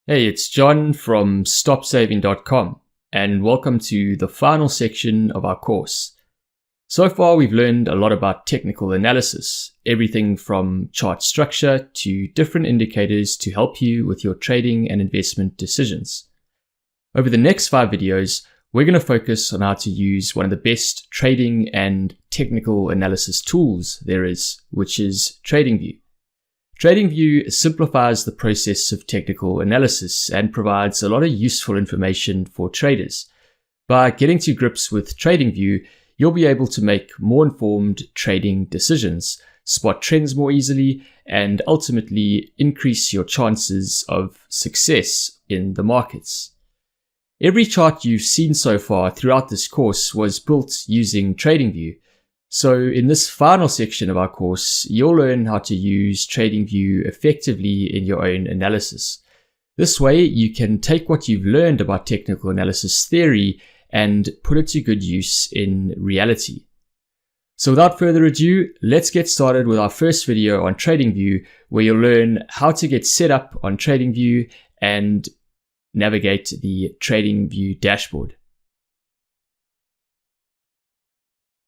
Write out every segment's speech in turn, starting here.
Hey, it's John from stopsaving.com, and welcome to the final section of our course. So far, we've learned a lot about technical analysis, everything from chart structure to different indicators to help you with your trading and investment decisions. Over the next 5 videos, we're going to focus on how to use one of the best trading and technical analysis tools there is, which is TradingView. TradingView simplifies the process of technical analysis and provides a lot of useful information for traders. By getting to grips with TradingView, you'll be able to make more informed trading decisions, spot trends more easily, and ultimately increase your chances of success in the markets. Every chart you've seen so far throughout this course was built using TradingView. So in this final section of our course, you'll learn how to use TradingView effectively in your own analysis. This way, you can take what you've learned about technical analysis theory and put it to good use in reality. So without further ado, let's get started with our first video on TradingView, where you'll learn how to get set up on TradingView and navigate the TradingView dashboard.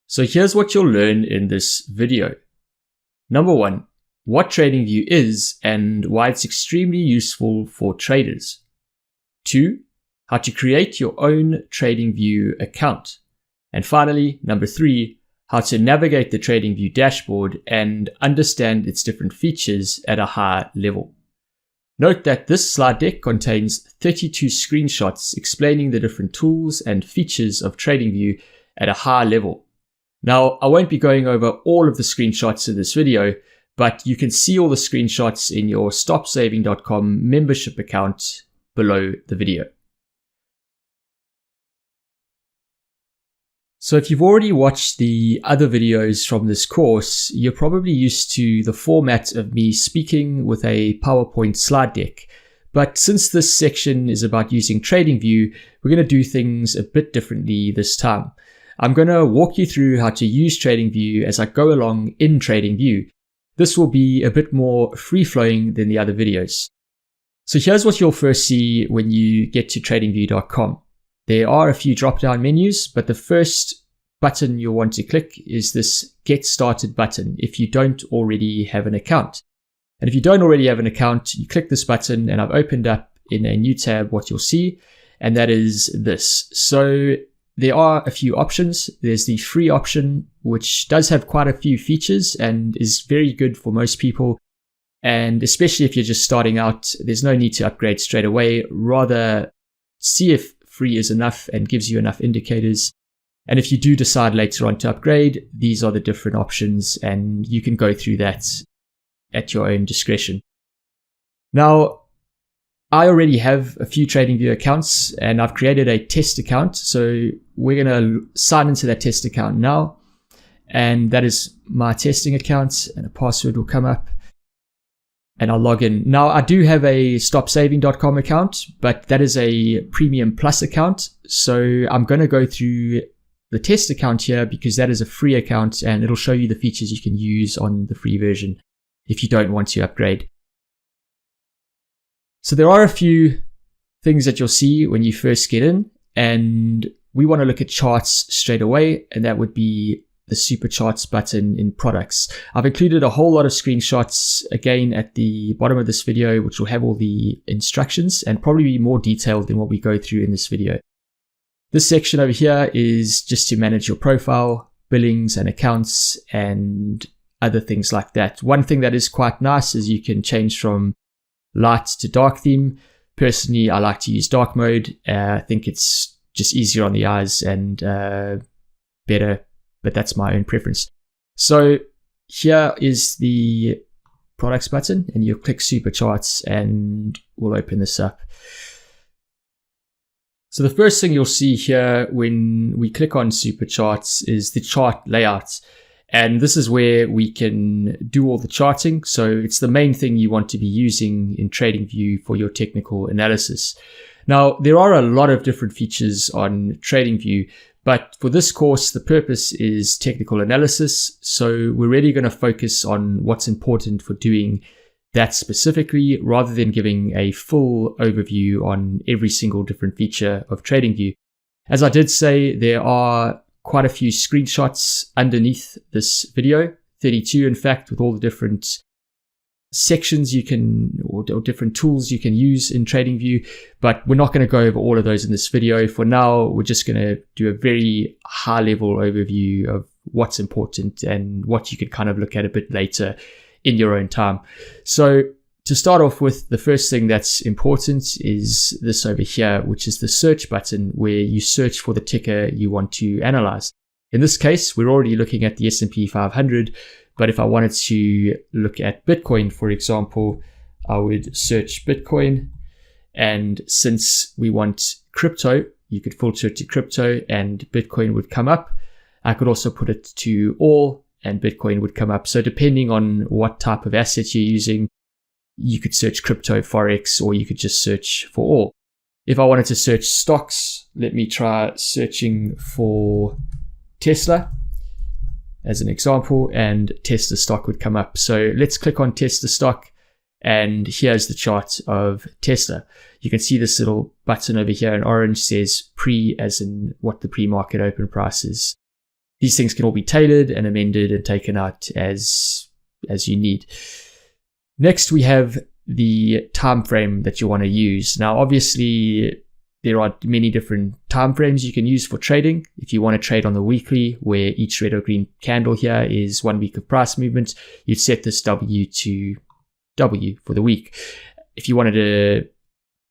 So here's what you'll learn in this video. Number 1, what TradingView is and why it's extremely useful for traders. 2, how to create your own TradingView account. And finally, number 3, how to navigate the TradingView dashboard and understand its different features at a high level. Note that this slide deck contains 32 screenshots explaining the different tools and features of TradingView at a high level. Now, I won't be going over all of the screenshots in this video, but you can see all the screenshots in your stopsaving.com membership account below the video. So if you've already watched the other videos from this course, you're probably used to the format of me speaking with a PowerPoint slide deck. But since this section is about using TradingView, we're going to do things a bit differently this time. I'm going to walk you through how to use TradingView as I go along in TradingView. This will be a bit more free-flowing than the other videos. So here's what you'll first see when you get to TradingView.com. There are a few drop-down menus, but the first button you'll want to click is this Get Started button if you don't already have an account. And if you don't already have an account, you click this button, and I've opened up in a new tab what you'll see, and that is this. So there are a few options. There's the free option, which does have quite a few features and is very good for most people. And especially if you're just starting out, there's no need to upgrade straight away. Rather, see if free is enough and gives you enough indicators. And if you do decide later on to upgrade, these are the different options, and you can go through that at your own discretion. Now, I already have a few TradingView accounts, and I've created a test account. So we're going to sign into that test account now. And that is my testing account, and a password will come up, and I'll log in. Now, I do have a stopsaving.com account, but that is a premium plus account. So I'm going to go through the test account here because that is a free account, and it'll show you the features you can use on the free version if you don't want to upgrade. So there are a few things that you'll see when you first get in, and we want to look at charts straight away, and that would be the super charts button in products. I've included a whole lot of screenshots again at the bottom of this video, which will have all the instructions and probably be more detailed than what we go through in this video. This section over here is just to manage your profile, billings and accounts, and other things like that. One thing that is quite nice is you can change from light to dark theme. Personally, I like to use dark mode. I think it's just easier on the eyes and better, but that's my own preference. So here is the products button, and you click super charts and we'll open this up. So the first thing you'll see here when we click on super charts is the chart layout. And this is where we can do all the charting. So it's the main thing you want to be using in TradingView for your technical analysis. Now, there are a lot of different features on TradingView, but for this course, the purpose is technical analysis. So we're really going to focus on what's important for doing that specifically, rather than giving a full overview on every single different feature of TradingView. As I did say, there are quite a few screenshots underneath this video, 32 in fact, with all the different sections you can, or different tools you can use in TradingView, but we're not going to go over all of those in this video. For now, we're just going to do a very high level overview of what's important and what you could kind of look at a bit later in your own time. So to start off with, the first thing that's important is this over here, which is the search button, where you search for the ticker you want to analyze. In this case, we're already looking at the S&P 500, but if I wanted to look at Bitcoin, for example, I would search Bitcoin. And since we want crypto, you could filter it to crypto and Bitcoin would come up. I could also put it to all and Bitcoin would come up. So depending on what type of asset you're using, you could search crypto, forex, or you could just search for all. If I wanted to search stocks, let me try searching for Tesla as an example, and Tesla stock would come up. So let's click on Tesla stock, and here's the chart of Tesla. You can see this little button over here in orange says pre, as in what the pre-market open price is. These things can all be tailored and amended and taken out as you need. Next, we have the time frame that you want to use. Now, obviously, there are many different time frames you can use for trading. If you want to trade on the weekly, where each red or green candle here is 1 week of price movement, you'd set this W to W for the week. If you wanted to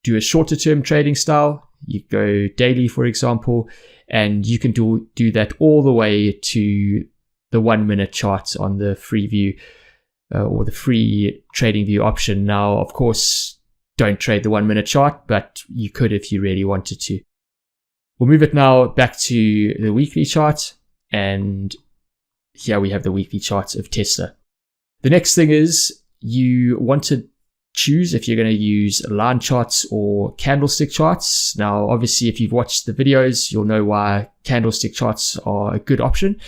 do a shorter term trading style, you go daily, for example, and you can do that all the way to the 1 minute chart on the free view or the free TradingView option. Now, of course, don't trade the 1 minute chart, but you could if you really wanted to. We'll move it now back to the weekly chart, and here we have the weekly chart of Tesla. The next thing is you want to choose if you're going to use line charts or candlestick charts. Now, obviously, if you've watched the videos, you'll know why candlestick charts are a good option.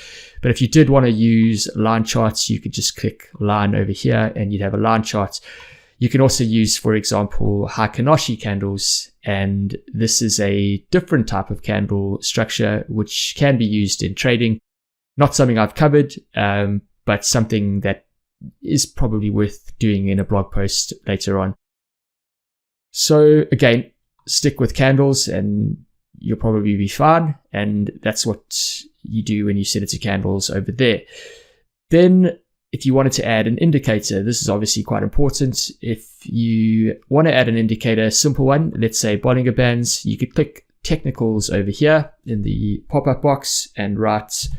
But if you did want to use line charts, you could just click line over here and you'd have a line chart. You can also use, for example, Heikin-Ashi candles, and this is a different type of candle structure which can be used in trading. Not something I've covered, but something that is probably worth doing in a blog post later on. So again, stick with candles and you'll probably be fine. And that's what you do when you set it to candles over there. Then if you wanted to add an indicator, this is obviously quite important. If you want to add an indicator, simple one, let's say Bollinger Bands, you could click technicals over here in the pop-up box and write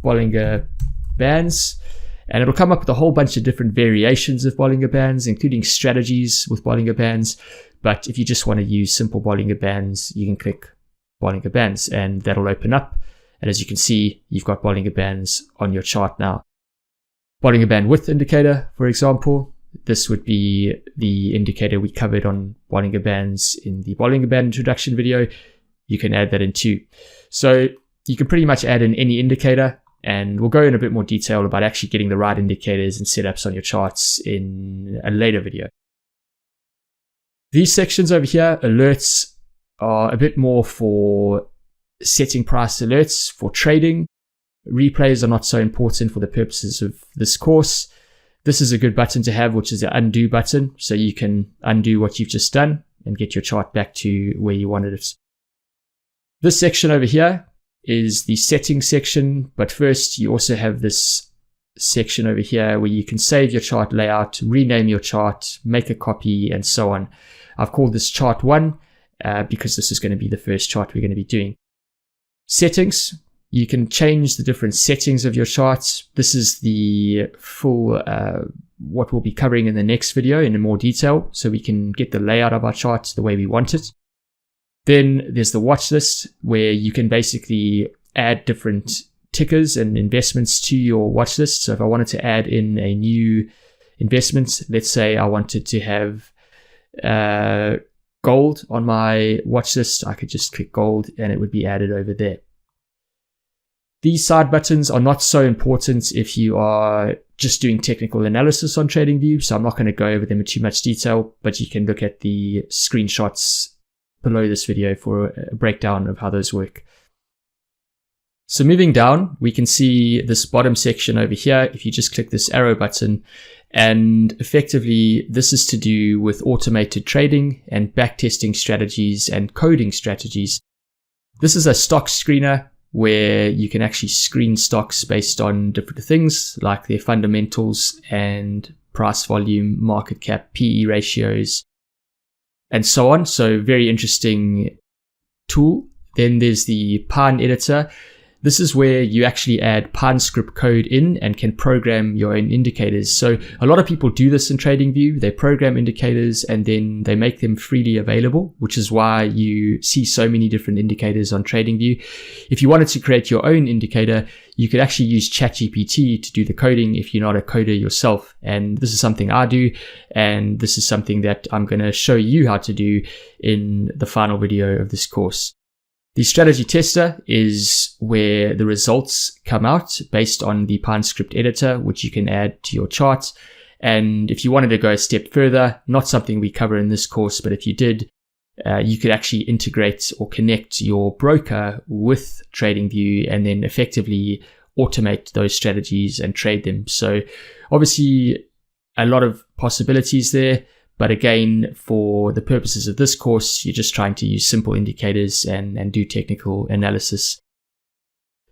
Bollinger Bands. And it'll come up with a whole bunch of different variations of Bollinger Bands, including strategies with Bollinger Bands. But if you just want to use simple Bollinger Bands, you can click Bollinger Bands and that'll open up. And as you can see, you've got Bollinger Bands on your chart now. Bollinger Band width indicator, for example, this would be the indicator we covered on Bollinger Bands in the Bollinger Band introduction video. You can add that in too. So you can pretty much add in any indicator. And we'll go in a bit more detail about actually getting the right indicators and setups on your charts in a later video. These sections over here, alerts, are a bit more for setting price alerts for trading. Replays are not so important for the purposes of this course. This is a good button to have, which is the undo button. So you can undo what you've just done and get your chart back to where you wanted it. This section over here is the settings section, but first you also have this section over here where you can save your chart layout, rename your chart, make a copy, and so on. I've called this chart 1 because this is going to be the first chart we're going to be doing. Settings, you can change the different settings of your charts. This is the full what we'll be covering in the next video in more detail, so we can get the layout of our chart the way we want it. Then there's the watch list, where you can basically add different tickers and investments to your watch list. So if I wanted to add in a new investment, let's say I wanted to have gold on my watch list, I could just click gold and it would be added over there. These side buttons are not so important if you are just doing technical analysis on TradingView, so I'm not going to go over them in too much detail, but you can look at the screenshots below this video for a breakdown of how those work. So moving down, we can see this bottom section over here. If you just click this arrow button, and effectively this is to do with automated trading and backtesting strategies and coding strategies. This is a stock screener where you can actually screen stocks based on different things like their fundamentals and price volume, market cap, PE ratios, and so on. So very interesting tool. Then there's the Python editor. This is where you actually add Python script code in and can program your own indicators. So a lot of people do this in TradingView. They program indicators and then they make them freely available, which is why you see so many different indicators on TradingView. If you wanted to create your own indicator, you could actually use ChatGPT to do the coding if you're not a coder yourself. And this is something I do, and this is something that I'm going to show you how to do in the final video of this course. The strategy tester is where the results come out based on the Python script editor, which you can add to your chart. And if you wanted to go a step further, not something we cover in this course, but if you did, you could actually integrate or connect your broker with TradingView and then effectively automate those strategies and trade them. So obviously a lot of possibilities there. But again, for the purposes of this course, you're just trying to use simple indicators and do technical analysis.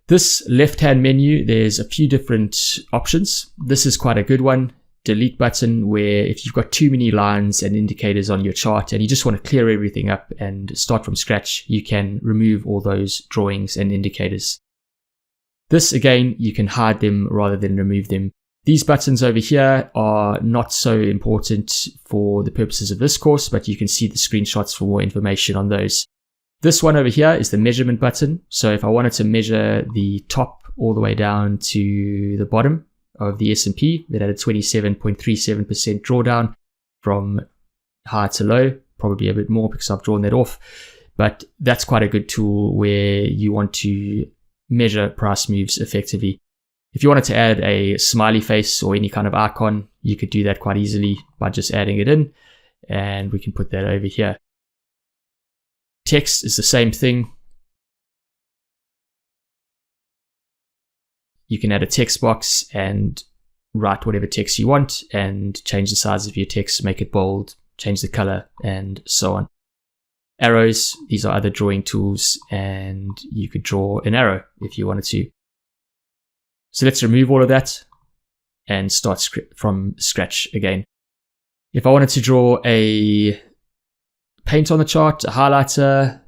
This left-hand menu, there's a few different options. This is quite a good one. Delete button, where if you've got too many lines and indicators on your chart and you just want to clear everything up and start from scratch, you can remove all those drawings and indicators. This, again, you can hide them rather than remove them. These buttons over here are not so important for the purposes of this course, but you can see the screenshots for more information on those. This one over here is the measurement button. So if I wanted to measure the top all the way down to the bottom of the S&P, that had a 27.37% drawdown from high to low, probably a bit more because I've drawn that off. But that's quite a good tool where you want to measure price moves effectively. If you wanted to add a smiley face or any kind of icon, you could do that quite easily by just adding it in, and we can put that over here. Text is the same thing. You can add a text box and write whatever text you want and change the size of your text, make it bold, change the color, and so on. Arrows, these are other drawing tools, and you could draw an arrow if you wanted to. So let's remove all of that and start from scratch again. If I wanted to draw a paint on the chart, a highlighter,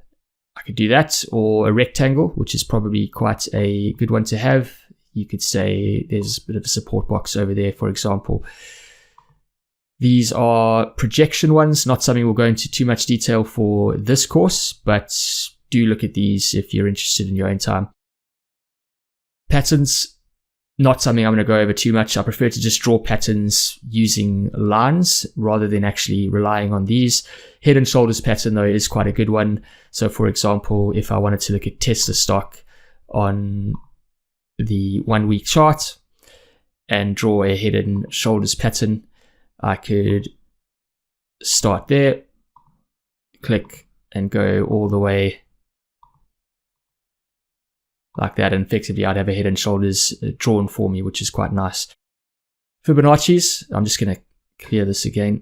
I could do that, or a rectangle, which is probably quite a good one to have. You could say there's a bit of a support box over there, for example. These are projection ones, not something we'll go into too much detail for this course, but do look at these if you're interested in your own time. Patterns, not something I'm going to go over too much. I prefer to just draw patterns using lines rather than actually relying on these. Head and shoulders pattern, though, is quite a good one. So, for example, if I wanted to look at Tesla stock on the 1 week chart and draw a head and shoulders pattern, I could start there, click, and go all the way like that, and effectively I'd have a head and shoulders drawn for me, which is quite nice. Fibonacci's, I'm just going to clear this again.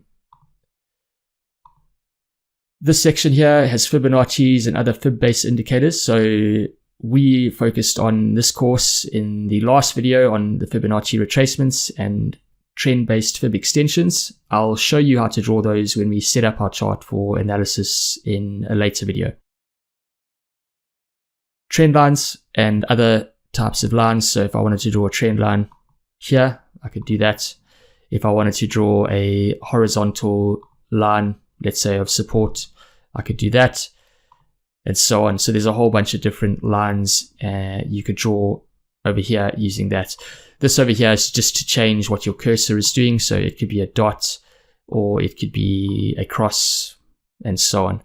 This section here has Fibonacci's and other fib-based indicators. So we focused on this course in the last video on the Fibonacci retracements and trend-based fib extensions. I'll show you how to draw those when we set up our chart for analysis in a later video. Trend lines and other types of lines. So if I wanted to draw a trend line here, I could do that. If I wanted to draw a horizontal line, let's say of support, I could do that, and so on. So there's a whole bunch of different lines you could draw over here using that. This over here is just to change what your cursor is doing. So it could be a dot or it could be a cross and so on.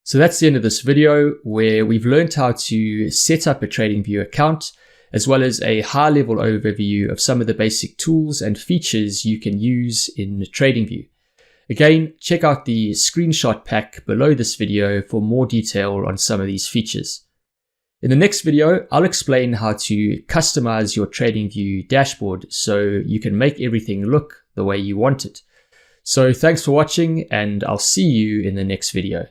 So that's the end of this video, where we've learned how to set up a TradingView account, as well as a high-level overview of some of the basic tools and features you can use in TradingView. Again, check out the screenshot pack below this video for more detail on some of these features. In the next video, I'll explain how to customize your TradingView dashboard so you can make everything look the way you want it. So thanks for watching, and I'll see you in the next video.